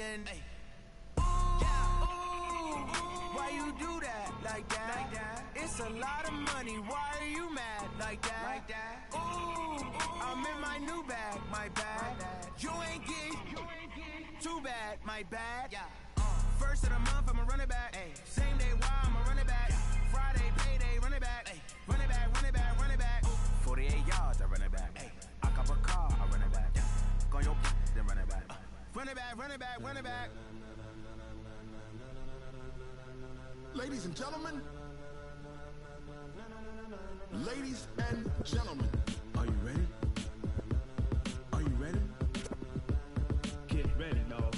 and why you do that like that? It's a lot of money. Why are you mad like that? Ooh, I'm in my new bag, my bad. You ain't get too bad, my bad. First of the month, I'ma run it back. Same day, why I'ma run it back. Friday, payday, run it back. Run it back, run it back, run it back. 48 yards, I run it back. I cop a car, I run it back. Go your then run it back. Run it back, run it back, run it back. Ladies and gentlemen, ladies and gentlemen, are you ready? Are you ready? Get ready, dog.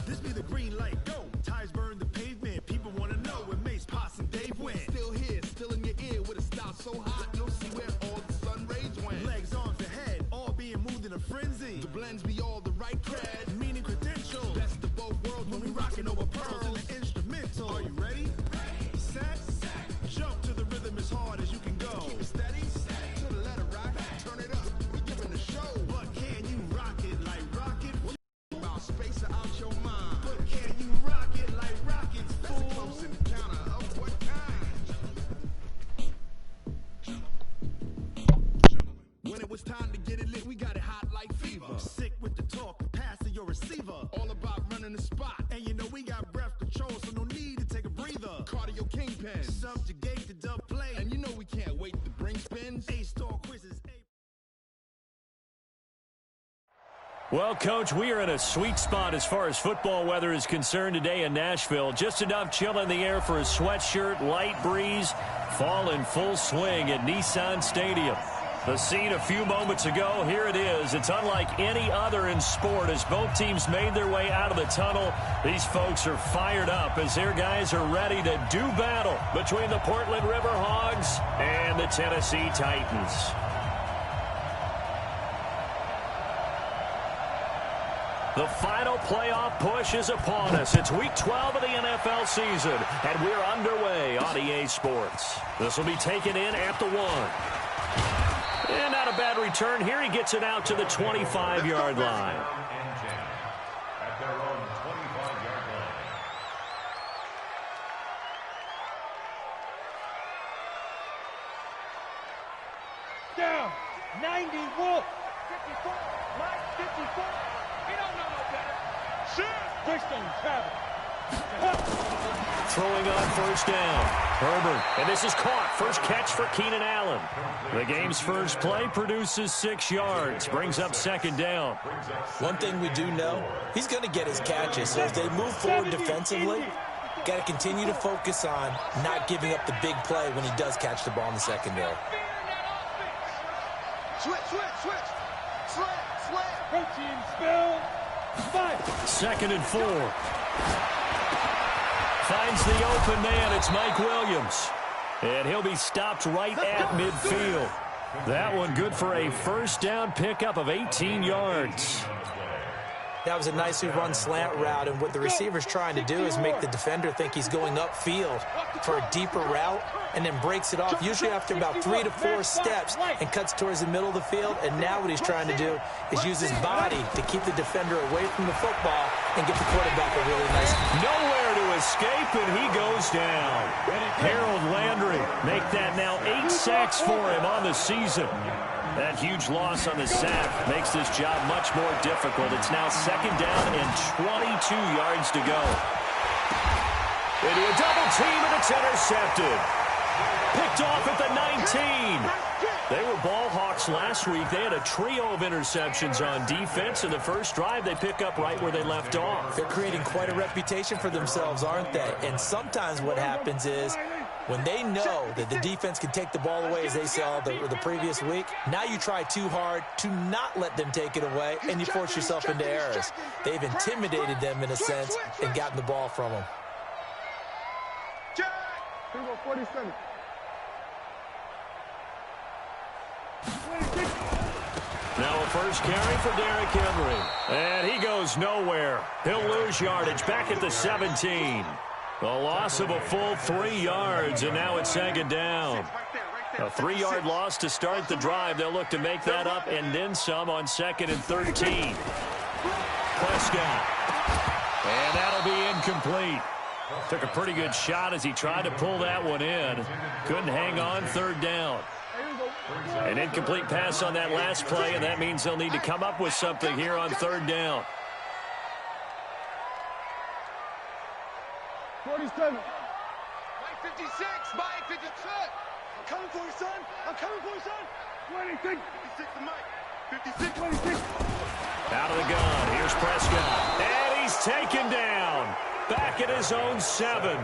This be the green light, go. Tires burn the pavement. People wanna know where Mace, Potts, and Dave went. Still here, still in your ear with a style so hot, you'll see where all the sun rays went. Legs, arms, ahead, all being moved in a frenzy. The blends be all the right cred, meaning credentials. Best of both worlds when we rockin' over pearls and the instrumental. Are you ready? Set, jump to the rhythm as hard as you can go. Keep it steady, to the letter right. Turn it up, we giving the show. But can you rock it like rocket? About space out your mind. But can you rock it like rockets? That's a close encounter of what kind? When it was time to get it lit, we got it hot like fever. Sick with the talk, pass to your receiver. All about running the spot. And you know we got breath control, so no need to take a breather. Cardio kingpin, subjugate the dub play. And you know we can't wait to bring spins. A-star quizzes. Well, Coach, we are in a sweet spot as far as football weather is concerned today in Nashville. Just enough chill in the air for a sweatshirt, light breeze, fall in full swing at Nissan Stadium. The scene a few moments ago, here it is. It's unlike any other in sport as both teams made their way out of the tunnel. These folks are fired up as their guys are ready to do battle between the Portland River Hogs and the Tennessee Titans. The final playoff push is upon us. It's week 12 of the NFL season, and we're underway on EA Sports. This will be taken in at the 1. And not a bad return here. He gets it out to the 25-yard line. At their own 25-yard line. Down. 90 Wolf. 54. Mike 54. He don't know no better. Shit. Touchdown, travel. Throwing on first down. Herbert. And this is caught. First catch for Keenan Allen. The game's first play produces 6 yards. Brings up second down. One thing we do know, he's going to get his catches. So as they move forward defensively, got to continue to focus on not giving up the big play when he does catch the ball in the secondary. Switch. Protein spill. 5. 2nd and 4. Finds the open man. It's Mike Williams. And he'll be stopped right at midfield. That one good for a first down pickup of 18 yards. That was a nicely run slant route, and what the receiver's trying to do is make the defender think he's going upfield for a deeper route and then breaks it off, usually after about 3 to 4 steps, and cuts towards the middle of the field. And now what he's trying to do is use his body to keep the defender away from the football and get the quarterback a really nice. Nowhere to escape, and he goes down. Harold Landry make that now 8 sacks for him on the season. That huge loss on the sack makes this job much more difficult. It's now 2nd down and 22 yards to go. Into a double team, and it's intercepted. Picked off at the 19. They were ball hawks last week. They had a trio of interceptions on defense. In the first drive, they pick up right where they left off. They're creating quite a reputation for themselves, aren't they? And sometimes what happens is when they know that the defense can take the ball away, as they saw the previous week, now you try too hard to not let them take it away, and you force yourself into errors. They've intimidated them in a sense and gotten the ball from them. 47. Now a first carry for Derrick Henry. And he goes nowhere. He'll lose yardage back at the 17. A loss of a full 3 yards, and now it's second down. A 3-yard loss to start the drive. They'll look to make that up and then some on 2nd and 13. Prescott. And that'll be incomplete. Took a pretty good shot as he tried to pull that one in. Couldn't hang on, 3rd down. An incomplete pass on that last play, and that means they'll need to come up with something here on 3rd down. 47. Mike 56, Mike 56. I'm coming for you, son. I'm coming for you, son. 26. 56 to Mike. 56, 26. Out of the gun. Here's Prescott. And he's taken down. Back at his own 7.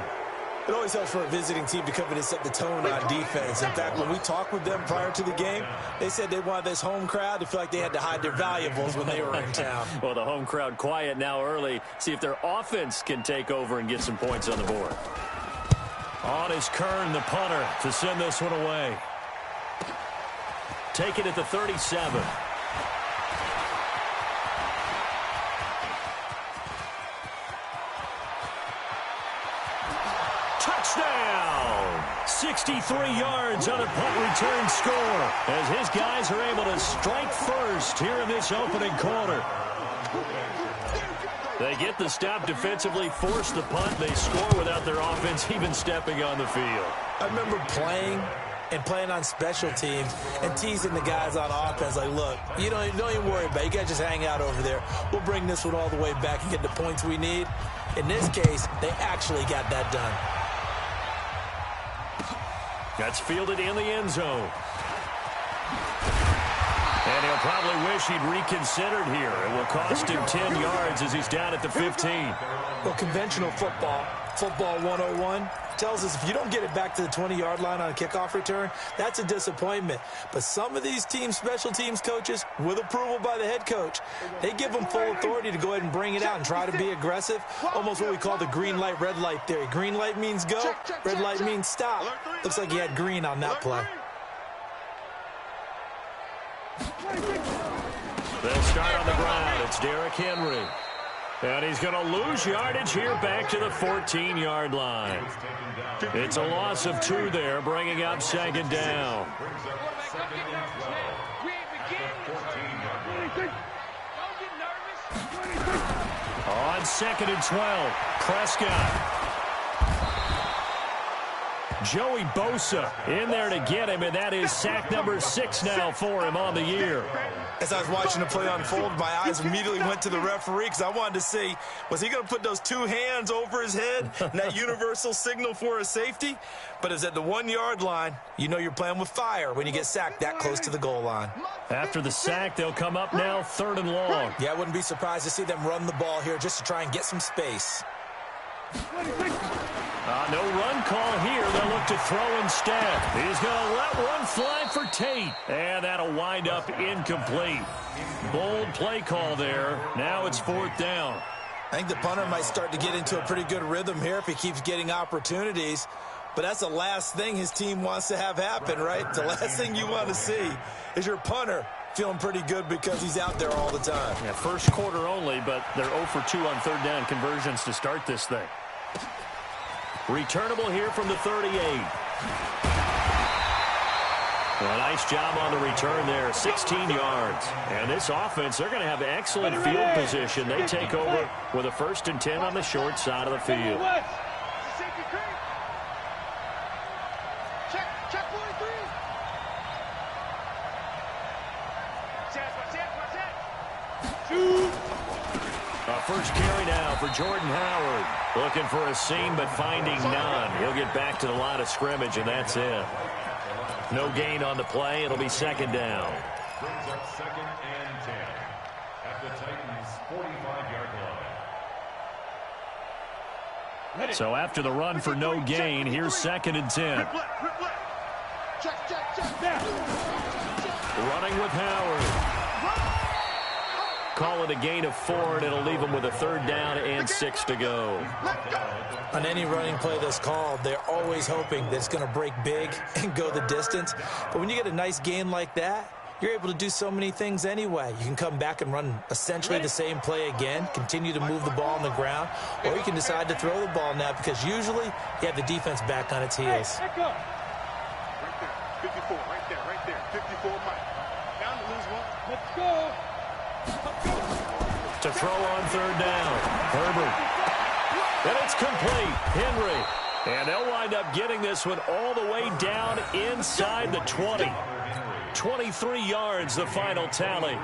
It always helps for a visiting team to come in and set the tone on defense. In fact, when we talked with them prior to the game, they said they wanted this home crowd to feel like they had to hide their valuables when they were in town. Well, the home crowd quiet now early. See if their offense can take over and get some points on the board. On is Kern, the punter, to send this one away. Take it at the 37. Touchdown! 63 yards on a punt return score as his guys are able to strike first here in this opening quarter. They get the stop defensively, force the punt. They score without their offense even stepping on the field. I remember playing on special teams and teasing the guys on offense like, look, you don't even worry about it. You guys just hang out over there. We'll bring this one all the way back and get the points we need. In this case, they actually got that done. That's fielded in the end zone. And he'll probably wish he'd reconsidered here. It will cost him 10 yards as he's down at the 15. Well, conventional football 101, tells us if you don't get it back to the 20-yard line on a kickoff return, that's a disappointment. But some of these teams, special teams coaches, with approval by the head coach, they give them full authority to go ahead and bring it out and try to be aggressive, almost what we call the green light, red light theory. Green light means go, red light means stop. Looks like he had green on that play. They'll start on the ground. It's Derrick Henry. And he's going to lose yardage here back to the 14-yard line. It's a loss of 2 there, bringing up 2nd down. On 2nd and 12, Prescott. Joey Bosa in there to get him, and that is sack number 6 now for him on the year. As I was watching the play unfold, my eyes immediately went to the referee because I wanted to see, was he going to put those 2 hands over his head and that universal signal for a safety? But it's at the 1-yard line. You know you're playing with fire when you get sacked that close to the goal line. After the sack, they'll come up now 3rd and long. Yeah, I wouldn't be surprised to see them run the ball here just to try and get some space. No run call here. They'll look to throw instead. He's going to let one fly for Tate. And that'll wind up incomplete. Bold play call there. Now it's 4th down. I think the punter might start to get into a pretty good rhythm here if he keeps getting opportunities. But that's the last thing his team wants to have happen, right? The last thing you want to see is your punter feeling pretty good because he's out there all the time. Yeah, first quarter only, but they're 0 for 2 on 3rd down conversions to start this thing. Returnable here from the 38. Well, nice job on the return there, 16 yards. And this offense, they're going to have excellent field position. They take over with a 1st and 10 on the short side of the field. Check 43. A first carry now for Jordan Howard. Looking for a seam, but finding none. He'll get back to the line of scrimmage, and that's it. No gain on the play. It'll be 2nd down. Brings up 2nd and 10 at the Titans' 45-yard line. So after the run for no gain, here's 2nd and 10. Running with Howard. Call it a gain of 4, and it'll leave them with a 3rd down and 6 to go. On any running play that's called, they're always hoping that it's going to break big and go the distance. But when you get a nice gain like that, you're able to do so many things anyway. You can come back and run essentially the same play again, continue to move the ball on the ground, or you can decide to throw the ball now because usually you have the defense back on its heels. Hey, back up. Right there. 54, right there. 54, Mike. Down to lose one. Let's go. To throw on third down. Herbert. And it's complete. Henry. And they'll wind up getting this one all the way down inside the 20. 23 yards, the final tally.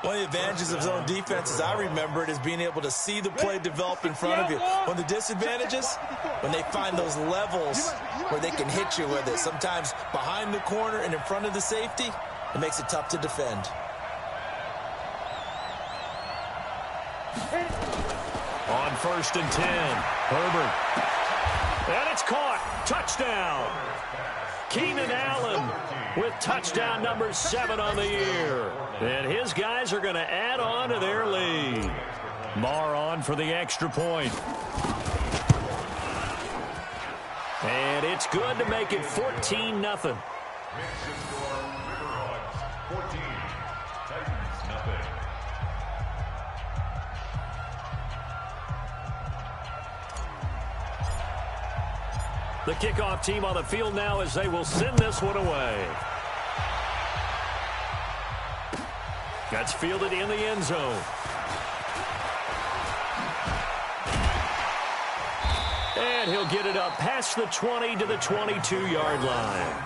One of the advantages of zone defense, as I remember it, is being able to see the play develop in front of you. One of the disadvantages, when they find those levels where they can hit you with it, sometimes behind the corner and in front of the safety, it makes it tough to defend. On 1st and 10, Herbert. And it's caught. Touchdown. Keenan Allen with touchdown number 7 on the year. And his guys are going to add on to their lead. Marr on for the extra point. And it's good to make it 14-0. The kickoff team on the field now as they will send this one away. That's fielded in the end zone. And he'll get it up past the 20 to the 22-yard line.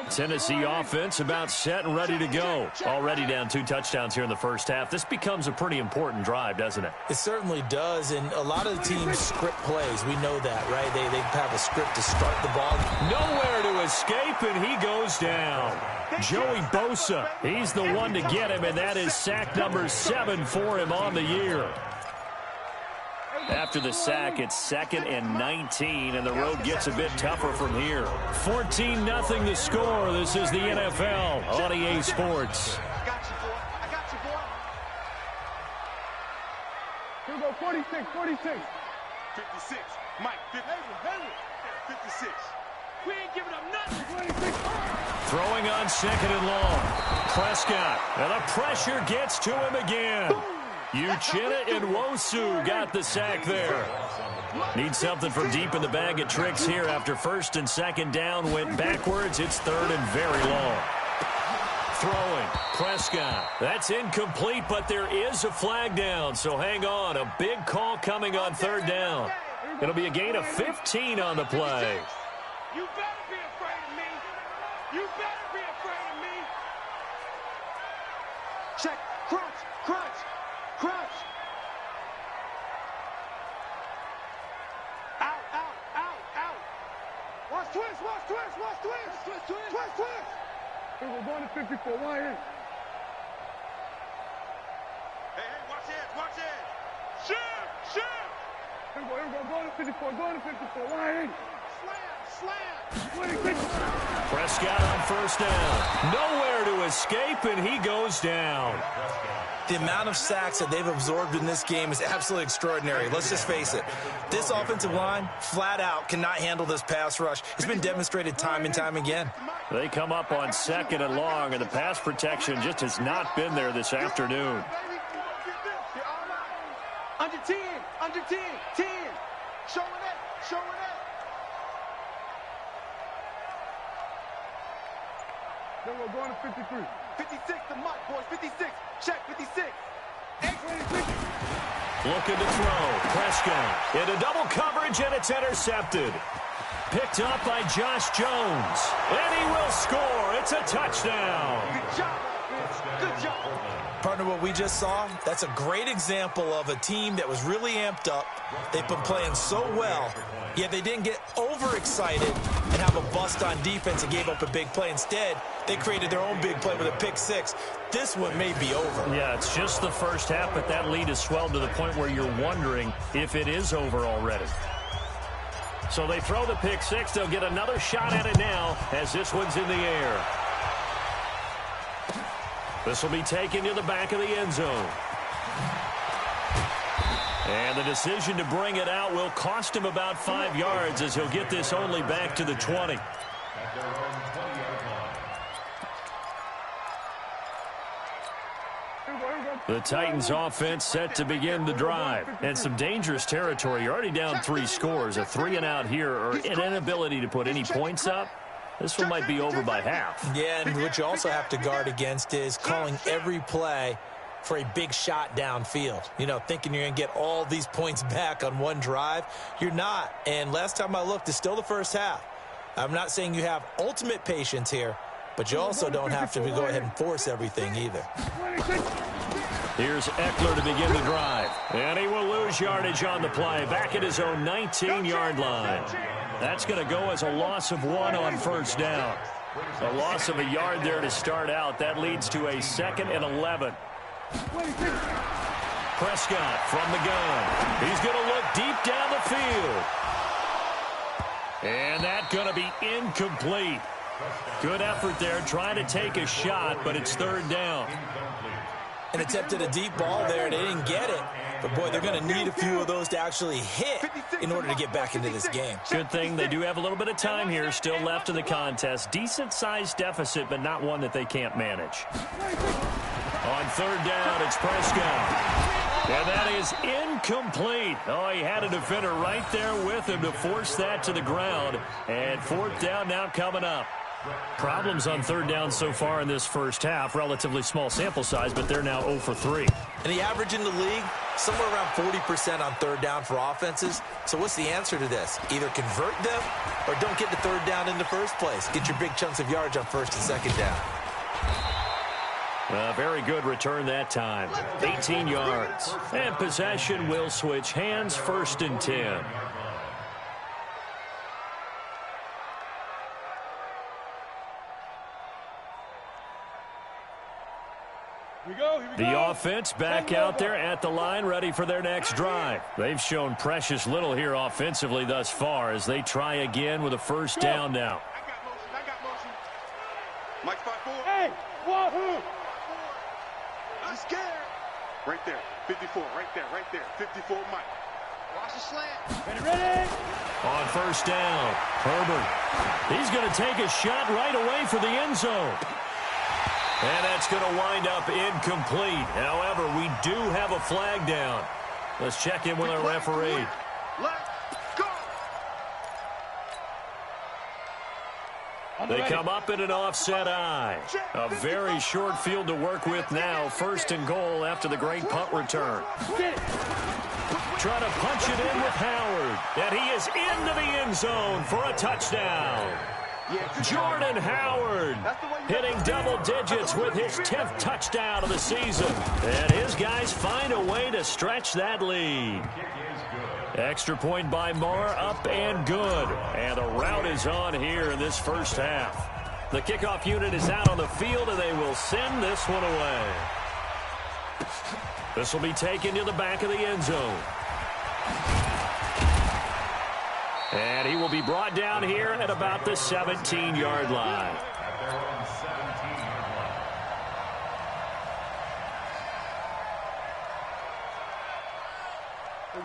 Tennessee offense about set and ready to go. Already down 2 touchdowns here in the first half. This becomes a pretty important drive, doesn't it? It certainly does, and a lot of the teams script plays. We know that, right? They have a script to start the ball. Nowhere to escape, and he goes down. Joey Bosa, he's the one to get him, and that is sack number 7 for him on the year. After the sack, it's 2nd and 19, and the road gets a bit tougher from here. 14-0 the score. This is the NFL on EA Sports. I got you, boy. I got you, boy. Here we go, 46, 46. 56. Mike, 50. 56. We ain't giving up nothing. 26. Throwing on 2nd and long. Prescott, and the pressure gets to him again. Uchenna Nwosu got the sack there. Need something from deep in the bag of tricks here after 1st and 2nd down went backwards. It's 3rd and very long. Throwing, Prescott. That's incomplete, but there is a flag down, so hang on. A big call coming on 3rd down. It'll be a gain of 15 on the play. You better be afraid of me. You better be afraid of me. Check. Crunch. Crunch. Crunch. Out, out, out, out. Watch twist, watch twist, watch twist. Twist, twist, twist, twist. Here we're going to 54. Why in? Hey, watch it, watch it. Shift, shift. Here we go, going to 54, going to 54. Why in? Slam, slam. 26. Prescott on 1st down. Nowhere to escape, and he goes down. The amount of sacks that they've absorbed in this game is absolutely extraordinary. Let's just face it. This offensive line, flat out, cannot handle this pass rush. It's been demonstrated time and time again. They come up on 2nd and long, and the pass protection just has not been there this afternoon. Under 10, under 10, 10. Showing it, showing it. Then we're going to 53. 56 to Mike, boys, 56. Check, 56. Looking to throw. Prescott into double coverage, and it's intercepted. Picked up by Josh Jones. And he will score. It's a touchdown. Good job. Good job. Partner, what we just saw, that's a great example of a team that was really amped up. They've been playing so well, yet they didn't get overexcited and have a bust on defense and gave up a big play. Instead, they created their own big play with a pick 6. This one may be over. Yeah, it's just the first half, but that lead has swelled to the point where you're wondering if it is over already. So they throw the pick 6. They'll get another shot at it now as this one's in the air. This will be taken to the back of the end zone. And the decision to bring it out will cost him about 5 yards as he'll get this only back to the 20. At their own 20-yard line. The Titans offense set to begin the drive. And some dangerous territory. You're already down 3 scores. A 3-and-out here or an inability to put any points up. This one might be over by half. Yeah, and what you also have to guard against is calling every play for a big shot downfield. You know, thinking you're going to get all these points back on one drive. You're not. And last time I looked, it's still the first half. I'm not saying you have ultimate patience here, but you also don't have to go ahead and force everything either. Here's Eckler to begin the drive. And he will lose yardage on the play. Back at his own 19-yard line. That's going to go as a loss of 1 on first down. A loss of a yard there to start out. That leads to a 2nd and 11. Prescott from the gun. He's going to look deep down the field. And that's going to be incomplete. Good effort there trying to take a shot, but it's 3rd down. And attempted a deep ball there. They didn't get it. But, boy, they're going to need a few of those to actually hit in order to get back into this game. Good thing they do have a little bit of time here still left in the contest. Decent-sized deficit, but not one that they can't manage. On 3rd down, it's Prescott. And that is incomplete. Oh, he had a defender right there with him to force that to the ground. And 4th down now coming up. Problems on 3rd down so far in this first half. Relatively small sample size, but they're now 0 for 3. And the average in the league, somewhere around 40% on 3rd down for offenses. So what's the answer to this? Either convert them or don't get to 3rd down in the first place. Get your big chunks of yards on 1st and 2nd down. Very good return that time. 18 yards. And possession will switch hands, 1st and 10. The offense back out there at the line, ready for their next drive. They've shown precious little here offensively thus far as they try again with a 1st down now. I got motion. Mike 5-4. Hey, wahoo! I'm scared. Right there, 54, right there, 54, Mike. Watch the slant. Ready? On 1st down, Herbert. He's going to take a shot right away for the end zone. And that's going to wind up incomplete. However, we do have a flag down. Let's check in with our referee. Let's go. They come up in an offset eye. A very short field to work with now. 1st and goal after the great punt return. Trying to punch it in with Howard. And he is into the end zone for a touchdown. Jordan Howard hitting double digits with his 10th touchdown of the season. And his guys find a way to stretch that lead. Extra point by Marr, up and good. And the route is on here in this first half. The kickoff unit is out on the field, and they will send this one away. This will be taken to the back of the end zone. And he will be brought down here at about the 17-yard line. At their own 17-yard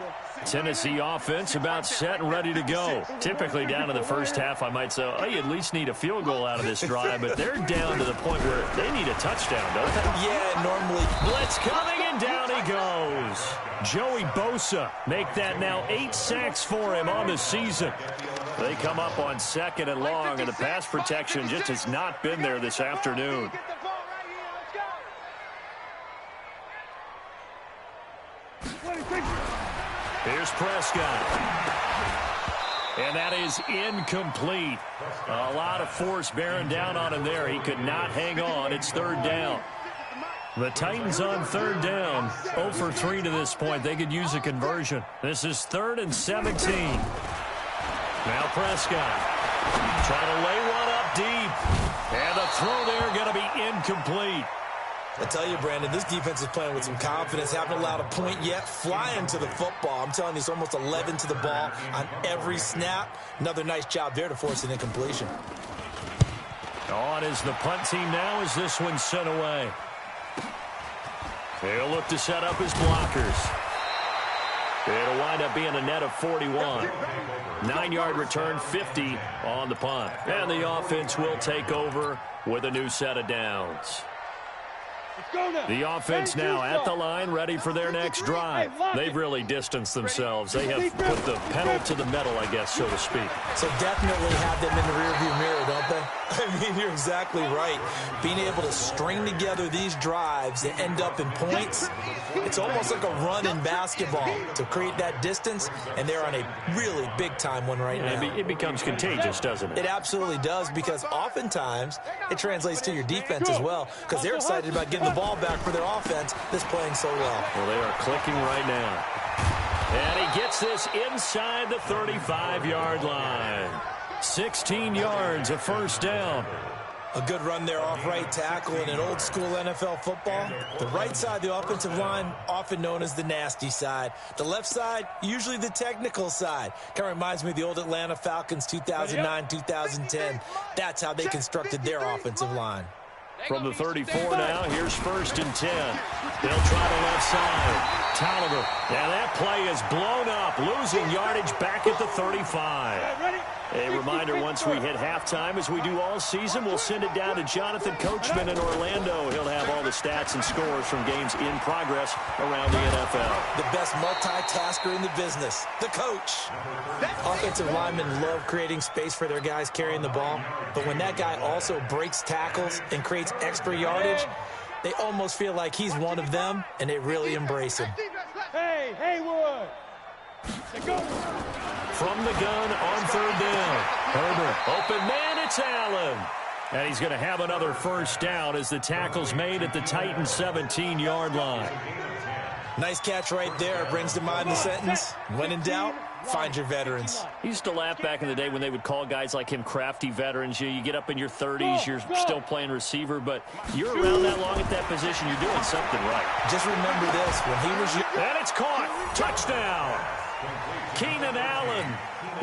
line. Tennessee offense about set and ready to go. Typically down in the first half, I might say, oh, you at least need a field goal out of this drive, but they're down to the point where they need a touchdown, don't they? Yeah, normally. Blitz coming, and down he goes. Joey Bosa make that now 8 sacks for him on the season. They come up on 2nd and long, and the pass protection just has not been there this afternoon. Here's Prescott. And that is incomplete. A lot of force bearing down on him there. He could not hang on. It's 3rd down. The Titans on 3rd down. 0 for 3 to this point. They could use a conversion. This is 3rd and 17. Now Prescott trying to lay one up deep. And the throw there going to be incomplete. I tell you, Brandon, this defense is playing with some confidence. Haven't allowed a point yet. Flying to the football. I'm telling you, it's almost 11 to the ball on every snap. Another nice job there to force an incompletion. On is the punt team now as this one's sent away. They'll look to set up his blockers. It'll wind up being a net of 41. 9-yard return, 50 on the punt. And the offense will take over with a new set of downs. The offense now at the line, ready for their next drive. They've really distanced themselves. They have put the pedal to the metal, I guess, so to speak. So definitely have them in the rearview mirror, don't they? I mean, you're exactly right. Being able to string together these drives that end up in points, it's almost like a run in basketball to create that distance, and they're on a really big-time one right now. It becomes contagious, doesn't it? It absolutely does, because oftentimes it translates to your defense as well, because they're excited about getting the ball back for their offense that's playing so well. Well, they are clicking right now. And he gets this inside the 35-yard line. 16 yards, a first down. A good run there off right tackle in an old-school NFL football. The right side of the offensive line, often known as the nasty side. The left side, usually the technical side. Kind of reminds me of the old Atlanta Falcons 2009-2010. That's how they constructed their offensive line. From the 34 now, here's 1st and 10. They'll try the left side. Tolliver. And that play is blown up, losing yardage back at the 35. A reminder, once we hit halftime, as we do all season, we'll send it down to Jonathan Coachman in Orlando. He'll have all the stats and scores from games in progress around the NFL. The best multitasker in the business, the coach. Offensive linemen love creating space for their guys carrying the ball, but when that guy also breaks tackles and creates extra yardage, they almost feel like he's one of them, and they really embrace him. Hey, Haywood! Go! From the gun on 3rd down. Herbert, open man, it's Allen. And he's going to have another first down as the tackle's made at the Titans' 17-yard line. Nice catch right there. Brings to mind the sentence, when in doubt, find your veterans. He used to laugh back in the day when they would call guys like him crafty veterans. You get up in your 30s, you're still playing receiver, but you're around that long at that position, you're doing something right. Just remember this, when he was... And it's caught. Touchdown. Keenan Allen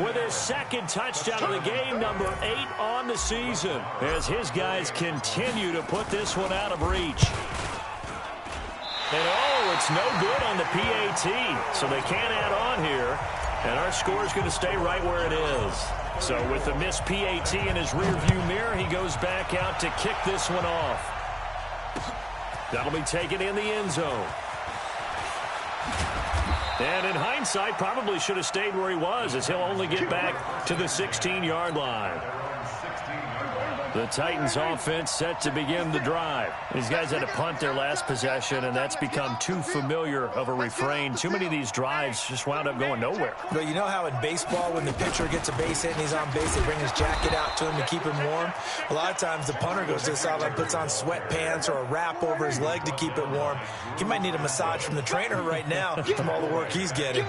with his 2nd touchdown of the game, number 8 on the season, as his guys continue to put this one out of reach. And oh, it's no good on the PAT, so they can't add on here, and our score is going to stay right where it is. So with the missed PAT in his rearview mirror, he goes back out to kick this one off. That'll be taken in the end zone. And in hindsight, probably should have stayed where he was, as he'll only get back to the 16-yard line. The Titans offense set to begin the drive. These guys had to punt their last possession, and that's become too familiar of a refrain. Too many of these drives just wound up going nowhere. But you know how in baseball, when the pitcher gets a base hit and he's on base, they bring his jacket out to him to keep him warm? A lot of times the punter goes to the sideline, puts on sweatpants or a wrap over his leg to keep it warm. He might need a massage from the trainer right now from all the work he's getting.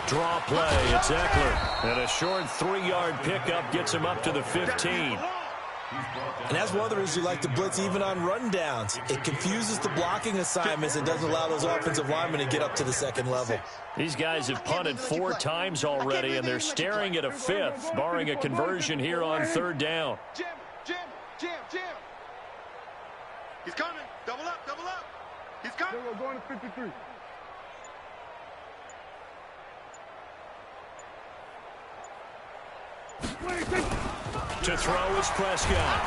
Draw play, it's Eckler. And a short 3-yard pickup gets him up to the 15. And that's one of the reasons you like to blitz even on rundowns. It confuses the blocking assignments and doesn't allow those offensive linemen to get up to the 2nd level. These guys have punted 4 times already, and they're staring at a 5th, barring a conversion here on 3rd down. Jim. He's coming. Double up. He's coming. We're going to 53. To throw is Prescott.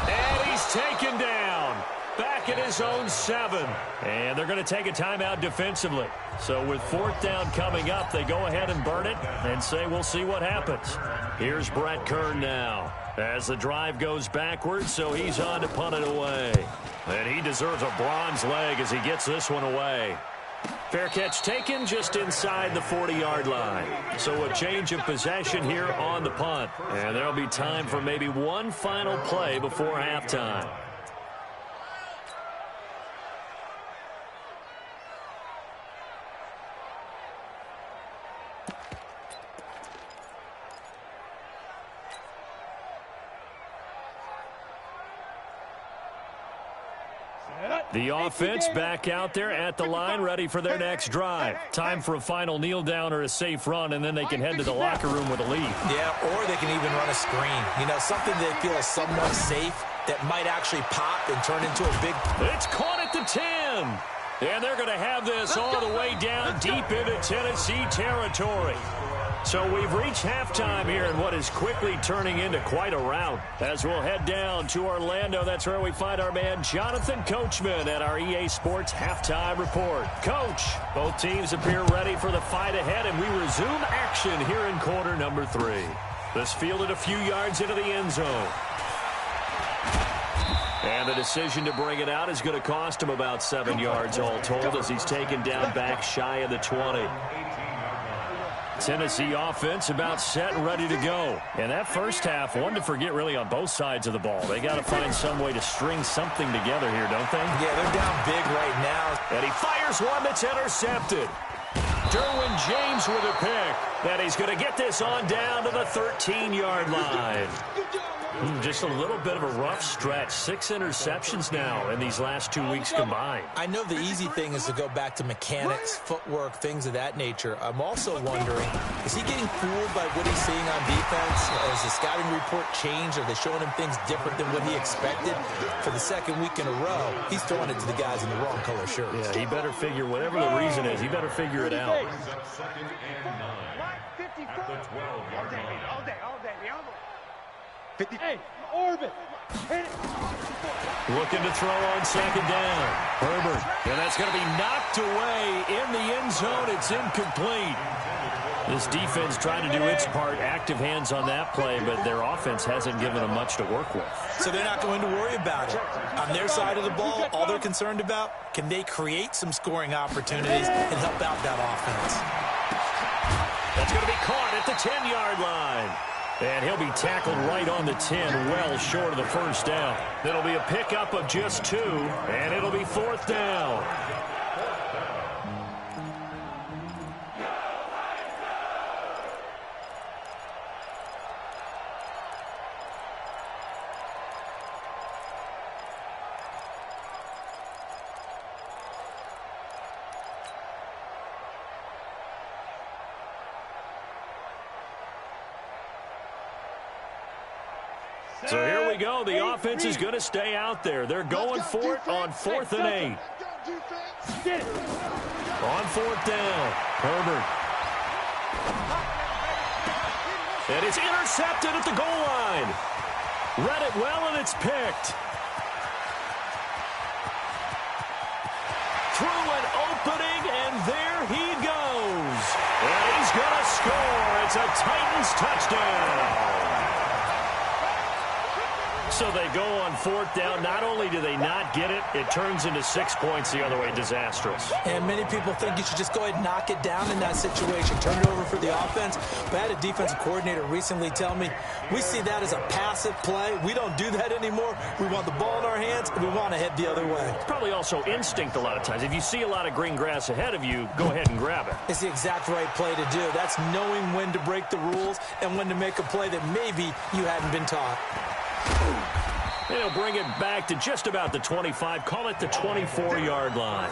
And he's taken down. Back at his own 7. And they're going to take a timeout defensively. So with 4th down coming up, they go ahead and burn it and say we'll see what happens. Here's Brett Kern now as the drive goes backwards, so he's on to punt it away. And he deserves a bronze leg as he gets this one away. Fair catch taken just inside the 40-yard line. So a change of possession here on the punt. And there'll be time for maybe one final play before halftime. The offense back out there at the line, ready for their next drive. Time for a final kneel down or a safe run, and then they can head to the locker room with a lead. Yeah, or they can even run a screen. You know, something they feel is somewhat safe, that might actually pop and turn into a big... It's caught at the 10. And they're going to have this all the way down deep into Tennessee territory. So we've reached halftime here in what is quickly turning into quite a rout. As we'll head down to Orlando, that's where we find our man Jonathan Coachman at our EA Sports Halftime Report. Coach, both teams appear ready for the fight ahead, and we resume action here in quarter number 3. This fielded a few yards into the end zone. And the decision to bring it out is going to cost him about 7 yards all told as he's taken down back shy of the 20. Tennessee offense about set and ready to go. And that first half, one to forget really on both sides of the ball. They got to find some way to string something together here, don't they? Yeah, they're down big right now. And he fires one that's intercepted. Derwin James with a pick. And he's going to get this on down to the 13-yard line. Just a little bit of a rough stretch. 6 interceptions now in these last 2 weeks combined. I know the easy thing is to go back to mechanics, footwork, things of that nature. I'm also wondering, is he getting fooled by what he's seeing on defense? Has the scouting report changed? Are they showing him things different than what he expected? For the second week in a row, he's throwing it to the guys in the wrong color shirts. Yeah, he better figure, whatever the reason is, he better figure it out. Second and 9 at the 12-yard line. All day. 50. Hey, Orbit. Hit it. Looking to throw on second down. Herbert. And that's going to be knocked away in the end zone. It's incomplete. This defense trying to do its part. Active hands on that play, but their offense hasn't given them much to work with. So they're not going to worry about it. On their side of the ball, all they're concerned about, can they create some scoring opportunities and help out that offense? That's going to be caught at the 10-yard line. And he'll be tackled right on the 10, well short of the first down. It'll be a pickup of just 2, and it'll be 4th down. So here we go. The offense is going to stay out there. They're going for it on 4th and 8. On 4th down, Herbert. And it's intercepted at the goal line. Read it well, and it's picked. Through an opening, and there he goes. And he's going to score. It's a Titans touchdown. So they go on 4th down. Not only do they not get it, it turns into 6 points the other way. Disastrous. And many people think you should just go ahead and knock it down in that situation. Turn it over for the offense. But I had a defensive coordinator recently tell me, we see that as a passive play. We don't do that anymore. We want the ball in our hands, and we want to head the other way. It's probably also instinct a lot of times. If you see a lot of green grass ahead of you, go ahead and grab it. It's the exact right play to do. That's knowing when to break the rules and when to make a play that maybe you hadn't been taught. And he'll bring it back to just about the 25. Call it the 24-yard line.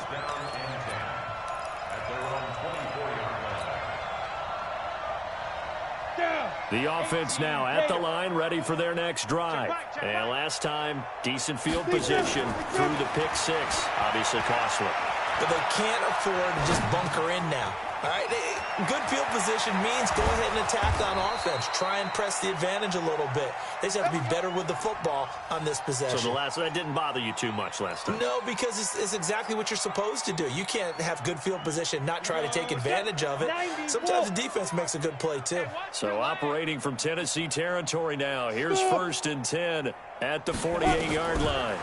The offense now at the line, ready for their next drive. And last time, decent field position through the pick 6. Obviously costly. But they can't afford to just bunker in now. All right, good field position means go ahead and attack on offense. Try and press the advantage a little bit. They just have to be better with the football on this possession. So that didn't bother you too much last time? No, because it's exactly what you're supposed to do. You can't have good field position, not try to take advantage of it. Sometimes the defense makes a good play, too. So operating from Tennessee territory now. Here's 1st and 10 at the 48-yard line.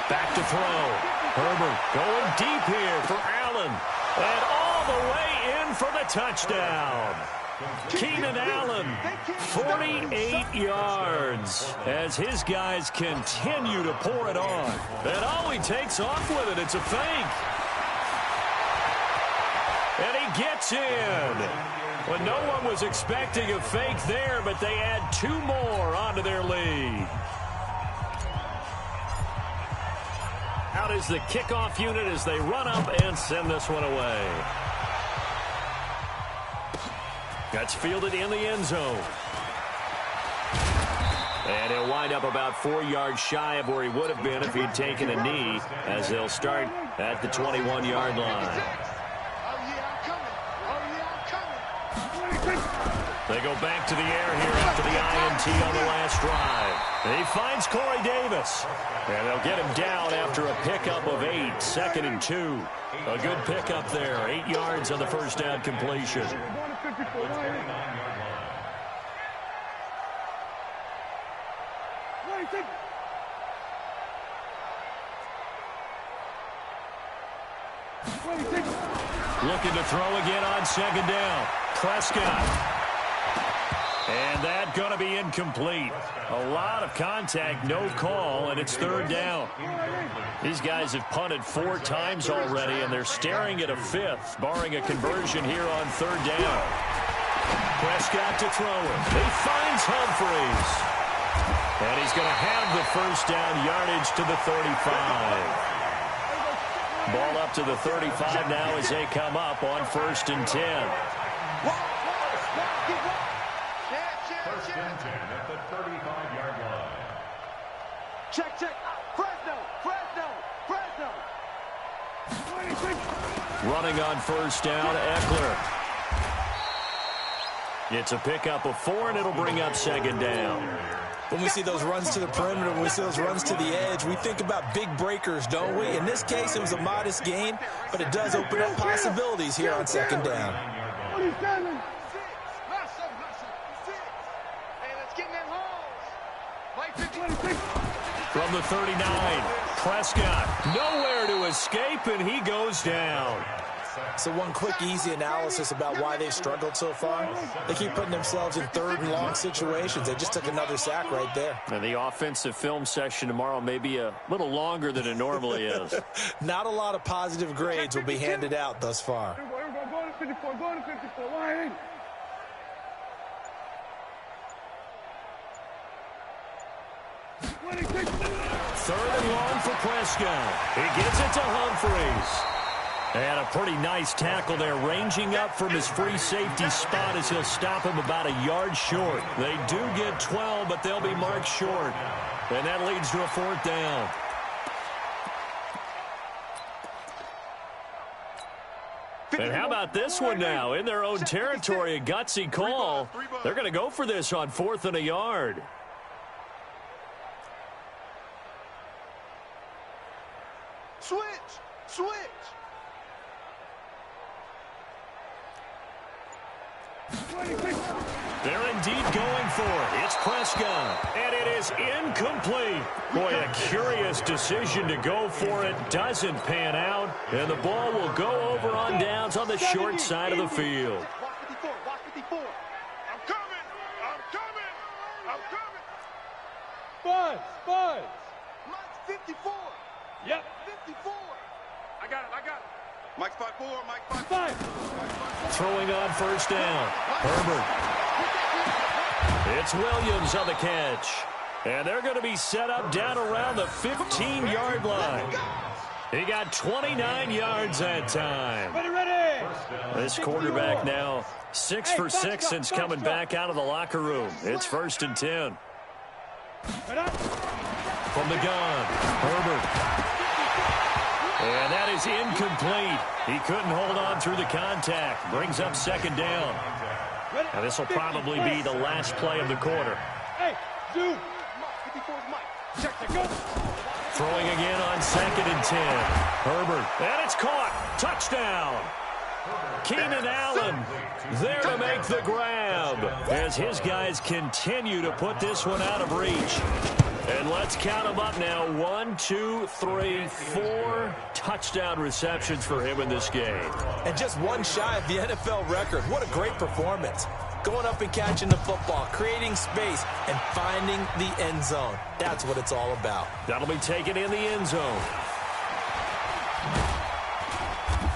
Back to throw. Herbert going deep here for Allen. And all the way in for the touchdown. Keenan Allen, 48 yards as his guys continue to pour it on. And he takes off with it. It's a fake. And he gets in. Well, no one was expecting a fake there, but they add 2 more onto their lead. Out is the kickoff unit as they run up and send this one away. That's fielded in the end zone. And he'll wind up about 4 yards shy of where he would have been if he'd taken a knee, as they'll start at the 21-yard line. They go back to the air here after the INT on the last drive. He finds Corey Davis. And they'll get him down after a pickup of 8, 2nd and 2. A good pickup there, 8 yards on the first down completion. Looking to throw again on 2nd down. Prescott. And that's going to be incomplete. A lot of contact, no call, and it's 3rd down. These guys have punted 4 times already, and they're staring at a 5th, barring a conversion here on 3rd down. Prescott to throw it. He finds Humphreys. And he's going to have the first down, yardage to the 35. Ball up to the 35 now as they come up on 1st and 10. First and 10 at the 35-yard line. Check. Fresno. Running on 1st down, Eckler. It's a pickup of 4, and it'll bring up 2nd down. When we see those runs to the perimeter, when we see those runs to the edge, we think about big breakers, don't we? In this case, it was a modest gain, but it does open up possibilities here on 2nd down. 27. From the 39, Prescott nowhere to escape, and he goes down. So one quick, easy analysis about why they've struggled so far. They keep putting themselves in 3rd and long situations. They just took another sack right there. And the offensive film session tomorrow may be a little longer than it normally is. Not a lot of positive grades will be handed out thus far. Go to 54. Line. Third and long for Prescott. He gets it to Humphreys. And a pretty nice tackle there, ranging up from his free safety spot as he'll stop him about a yard short. They do get 12, but they'll be marked short. And that leads to a 4th down. And how about this one now? In their own territory, a gutsy call. They're going to go for this on 4th and a yard. Switch. They're indeed going for it. It's Prescott, and it is incomplete. Boy, a curious decision to go for it. Doesn't pan out, and the ball will go over on downs on the short side of the field. Watch 54. I'm coming. Buzz. Mike's 54. Yep. 54. I got it. Mike's 5'4". Mike 5. Throwing on 1st down. Herbert. It's Williams on the catch. And they're going to be set up down around the 15-yard line. He got 29 yards that time. Ready. This quarterback now 6 for 6 since coming back out of the locker room. It's 1st and 10. From the gun, Herbert. And that is incomplete. He couldn't hold on through the contact. Brings up 2nd down. Now this will probably be the last play of the quarter. Hey, dude. Throwing again on 2nd and 10. Herbert. And it's caught. Touchdown. Keenan Allen there to make the grab as his guys continue to put this one out of reach. And let's count them up now. 1, 2, 3, 4 touchdown receptions for him in this game. And just one shy of the NFL record. What a great performance. Going up and catching the football, creating space, and finding the end zone. That's what it's all about. That'll be taken in the end zone.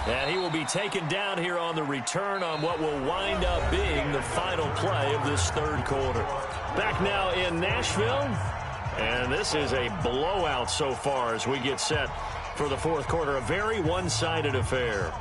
And he will be taken down here on the return on what will wind up being the final play of this 3rd quarter. Back now in Nashville. And this is a blowout so far as we get set for the 4th quarter. A very one-sided affair.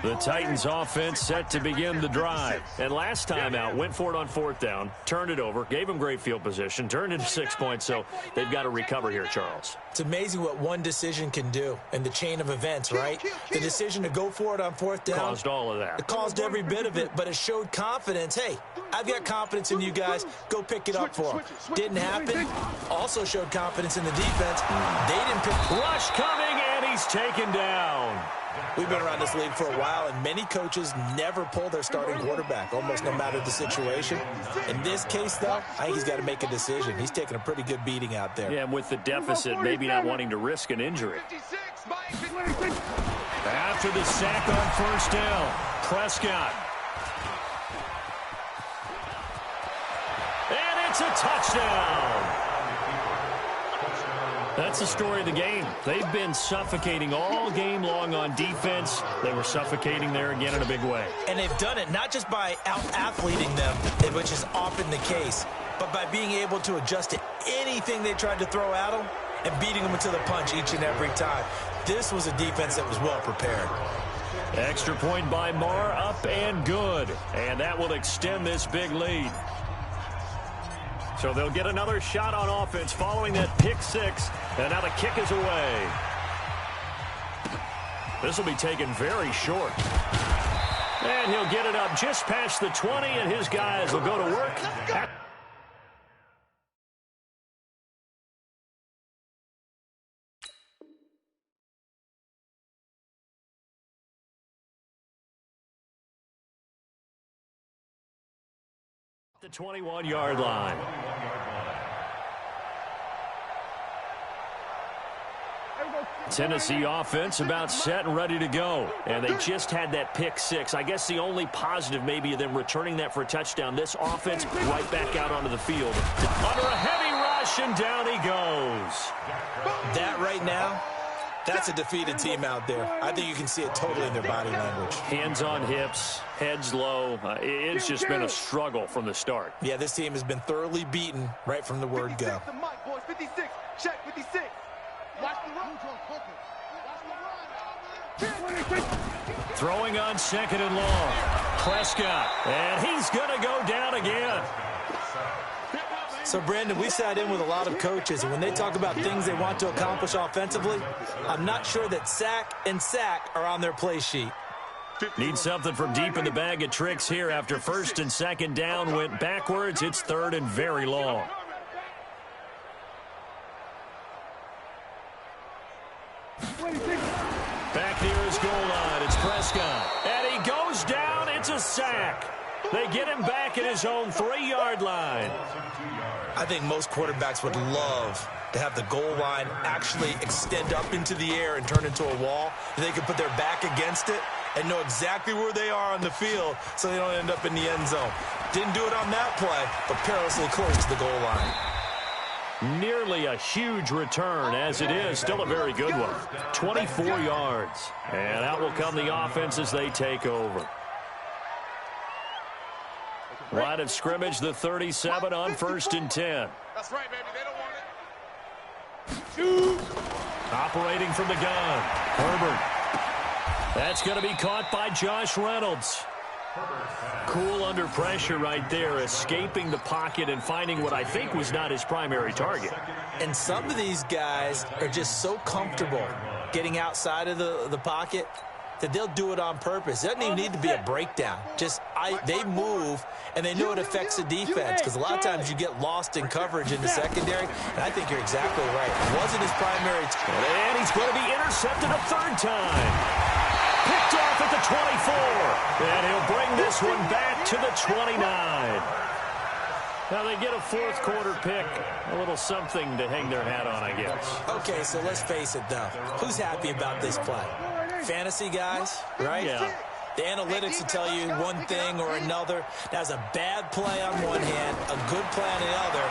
The Titans offense set to begin the drive. And last time out, went for it on 4th down, turned it over, gave them great field position, turned into 6 points, so they've got to recover here, Charles. It's amazing what one decision can do in the chain of events, right? The decision to go for it on 4th down. Caused all of that. It caused every bit of it, but it showed confidence. Hey, I've got confidence in you guys. Go pick it up for them. Didn't happen. Also showed confidence in the defense. They didn't pick. Rush coming, and he's taken down. We've been around this league for a while, and many coaches never pull their starting quarterback, almost no matter the situation. In this case, though, I think he's got to make a decision. He's taking a pretty good beating out there. Yeah, and with the deficit, maybe not wanting to risk an injury. After the sack on 1st down, Prescott. And it's a touchdown. That's the story of the game. They've been suffocating all game long on defense. They were suffocating there again in a big way. And they've done it not just by out-athleting them, which is often the case, but by being able to adjust to anything they tried to throw at them and beating them to the punch each and every time. This was a defense that was well prepared. Extra point by Marr, up and good. And that will extend this big lead. So they'll get another shot on offense following that pick 6. And now the kick is away. This will be taken very short. And he'll get it up just past the 20, and his guys will go to work. The 21-yard line. Tennessee offense about set and ready to go. And they just had that pick 6. I guess the only positive maybe of them returning that for a touchdown. This offense right back out onto the field. Under a heavy rush, and down he goes. That right now, that's a defeated team out there. I think you can see it totally in their body language. Hands on hips, heads low. It's just been a struggle from the start. Yeah, this team has been thoroughly beaten right from the word go. 56, check 56. Watch the run. Throwing on 2nd and long. Prescott, and he's going to go down again. So, Brandon, we sat in with a lot of coaches, and when they talk about things they want to accomplish offensively, I'm not sure that sack and sack are on their play sheet. Need something from deep in the bag of tricks here after 1st and 2nd down went backwards. It's 3rd and very long. Back near his goal line, it's Prescott. And he goes down, it's a sack. They get him back at his own 3-yard line. I think most quarterbacks would love to have the goal line actually extend up into the air and turn into a wall. They could put their back against it and know exactly where they are on the field so they don't end up in the end zone. Didn't do it on that play, but perilously close to the goal line. Nearly a huge return, as it is. Still a very good one. 24 yards. And out will come the offense as they take over. Line of scrimmage, the 37 on 1st and 10. That's right, baby. They don't want it. Operating from the gun, Herbert. That's going to be caught by Josh Reynolds. Cool under pressure right there, escaping the pocket and finding what I think was not his primary target. And some of these guys are just so comfortable getting outside of the pocket that they'll do it on purpose. It doesn't even need to be a breakdown. They move, and they know it affects the defense, because a lot of times you get lost in coverage in the secondary, and I think you're exactly right. It wasn't his primary target. And he's going to be intercepted a 3rd time. Picked off at the 24. And he'll bring this one back to the 29. Now they get a 4th quarter pick. A little something to hang their hat on, I guess. Okay, so let's face it, though. Who's happy about this play? Fantasy guys, right? Yeah. The analytics will tell you one thing or another. That's a bad play on one hand, a good play on the other,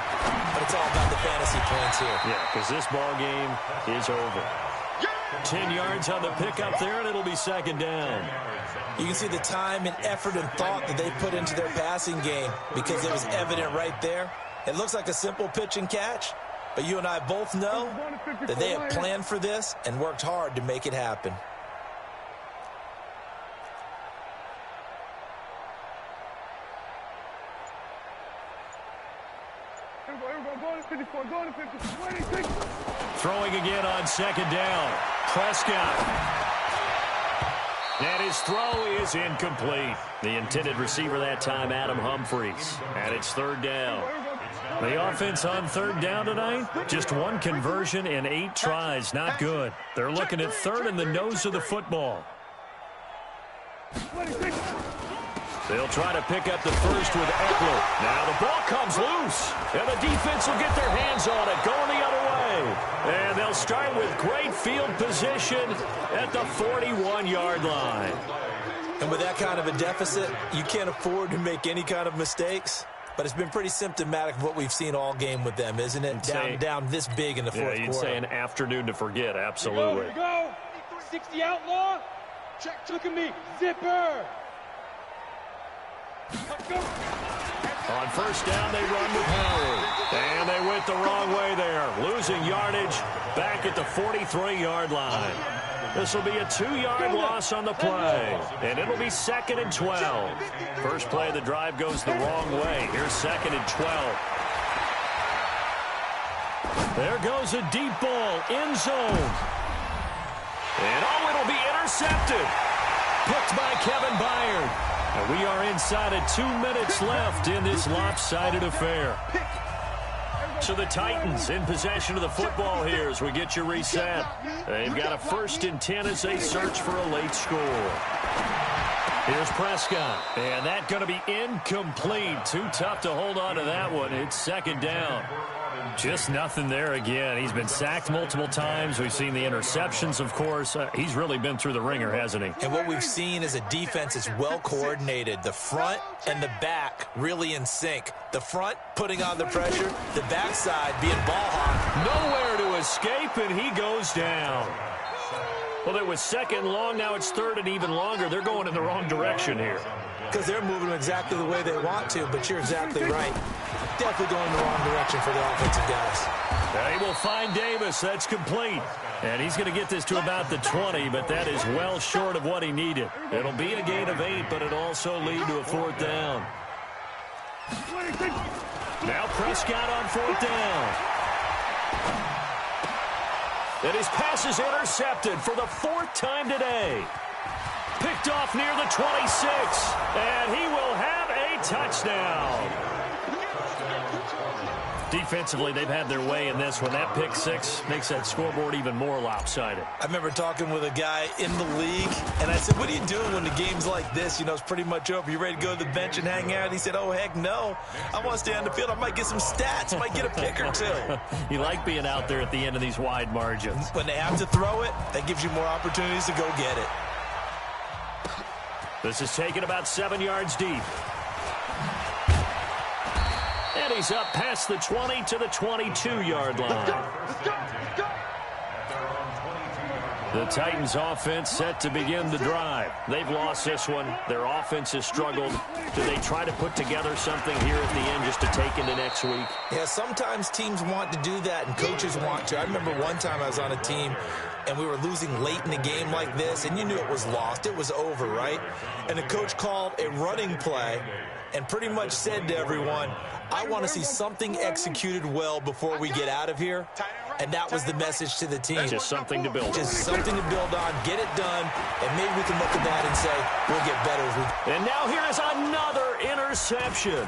but it's all about the fantasy points here. Yeah, because this ball game is over. 10 yards on the pickup there, and it'll be 2nd down. You can see the time and effort and thought that they put into their passing game, because it was evident right there. It looks like a simple pitch and catch, but you and I both know that they have planned for this and worked hard to make it happen. Throwing again on second down. Prescott. And his throw is incomplete. The intended receiver that time, Adam Humphries. And it's third down. The offense on third down tonight, just one conversion in 8 tries. Not good. They're looking at third in the nose of the football. They'll try to pick up the first with Eckler. Now the ball comes loose, and the defense will get their hands on it, going the other way. And they'll start with great field position at the 41-yard line. And with that kind of a deficit, you can't afford to make any kind of mistakes. But it's been pretty symptomatic of what we've seen all game with them, isn't it? Down this big in the fourth quarter. Yeah, you'd say an afternoon to forget, absolutely. Here we go. 60 outlaw. Check. Look at me. Zipper. On first down, they run with Howard. And they went the wrong way there. Losing yardage back at the 43-yard line. This will be a 2-yard loss on the play. And it'll be 2nd and 12. First play of the drive goes the wrong way. Here's 2nd and 12. There goes a deep ball, end zone. And it'll be intercepted. Picked by Kevin Byard. And we are inside of 2 minutes left in this lopsided affair. So the Titans in possession of the football here as we get you reset. They've got a 1st and 10 as they search for a late score. Here's Prescott. And that's going to be incomplete. Too tough to hold on to that one. It's 2nd down. Just nothing there again. He's been sacked multiple times. We've seen the interceptions, of course. He's really been through the ringer, hasn't he? And what we've seen is a defense that's well coordinated. The front and the back really in sync. The front putting on the pressure, the backside being ball hawk. Nowhere to escape, and he goes down. Well, it was 2nd long. Now it's 3rd and even longer. They're going in the wrong direction here. Because they're moving exactly the way they want to, but you're exactly right. Definitely going in the wrong direction for the offensive guys. They will find Davis. That's complete. And he's going to get this to about the 20, but that is well short of what he needed. It'll be a gain of 8, but it'll also lead to a 4th down. Now Prescott on 4th down. And his pass is intercepted for the 4th time today. Picked off near the 26, and he will have a touchdown. Defensively, they've had their way in this one. That pick 6 makes that scoreboard even more lopsided. I remember talking with a guy in the league, and I said, what are you doing when the game's like this? You know, it's pretty much over. You ready to go to the bench and hang out? He said, oh, heck no. I want to stay on the field. I might get some stats. I might get a pick or 2. You like being out there at the end of these wide margins. When they have to throw it, that gives you more opportunities to go get it. This is taken about 7 yards deep. And he's up past the 20 to the 22-yard line. The Titans offense set to begin the drive. They've lost this one. Their offense has struggled. Do they try to put together something here at the end just to take into next week? Yeah, sometimes teams want to do that and coaches want to. I remember one time I was on a team and we were losing late in the game like this, and you knew it was lost. It was over, right? And the coach called a running play and pretty much said to everyone, I want to see something executed well before we get out of here. And that was the message to the team. Just something to build on. Just something to build on, get it done, and maybe we can look at that and say, we'll get better as we... And now here is another interception.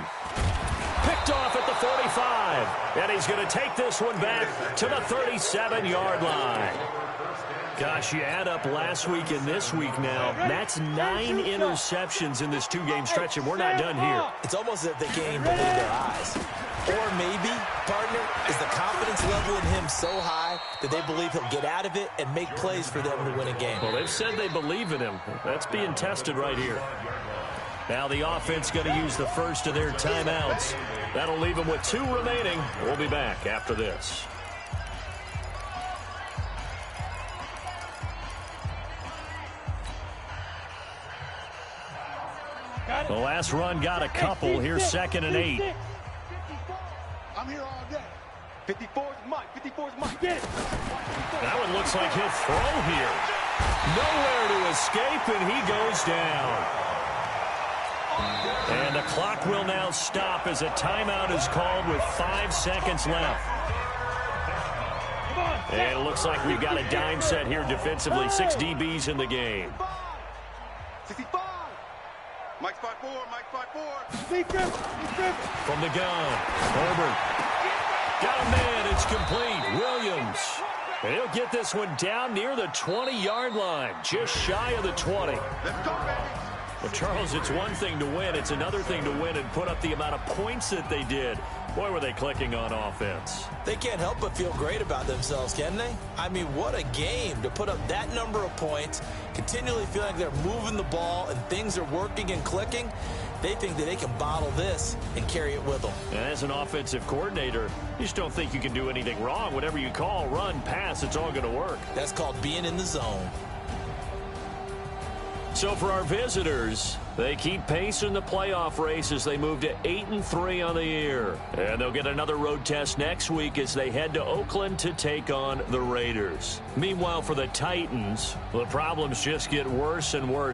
Picked off at the 45. And he's going to take this one back to the 37-yard line. Gosh, you add up last week and this week now, that's 9 interceptions in this 2-game stretch, and we're not done here. It's almost as if they can't even believe their eyes. Or maybe, partner, is the confidence level in him so high that they believe he'll get out of it and make plays for them to win a game. Well, they've said they believe in him. That's being tested right here. Now the offense going to use the first of their timeouts. That'll leave them with 2 remaining. We'll be back after this. The last run got a couple. Here's 2nd and 8. I'm here all day. 54 is Mike. 54 is Mike. Get it. That one looks like he'll throw here. Nowhere to escape, and he goes down. And the clock will now stop as a timeout is called with 5 seconds left. And it looks like we've got a dime set here defensively. 6 DBs in the game. 65. Mike 5-4, Mike 5-4. Defense. From the gun, Herbert. Got a man, it's complete. Williams. And he'll get this one down near the 20-yard line, just shy of the 20. Let's go, baby. Well, Charles, it's one thing to win. It's another thing to win and put up the amount of points that they did. Boy, were they clicking on offense. They can't help but feel great about themselves, can they? I mean, what a game to put up that number of points, continually feeling like they're moving the ball and things are working and clicking. They think that they can bottle this and carry it with them. And as an offensive coordinator, you just don't think you can do anything wrong. Whatever you call, run, pass, it's all going to work. That's called being in the zone. So for our visitors, they keep pace in the playoff race as they move to 8-3 on the year. And they'll get another road test next week as they head to Oakland to take on the Raiders. Meanwhile, for the Titans, the problems just get worse and worse.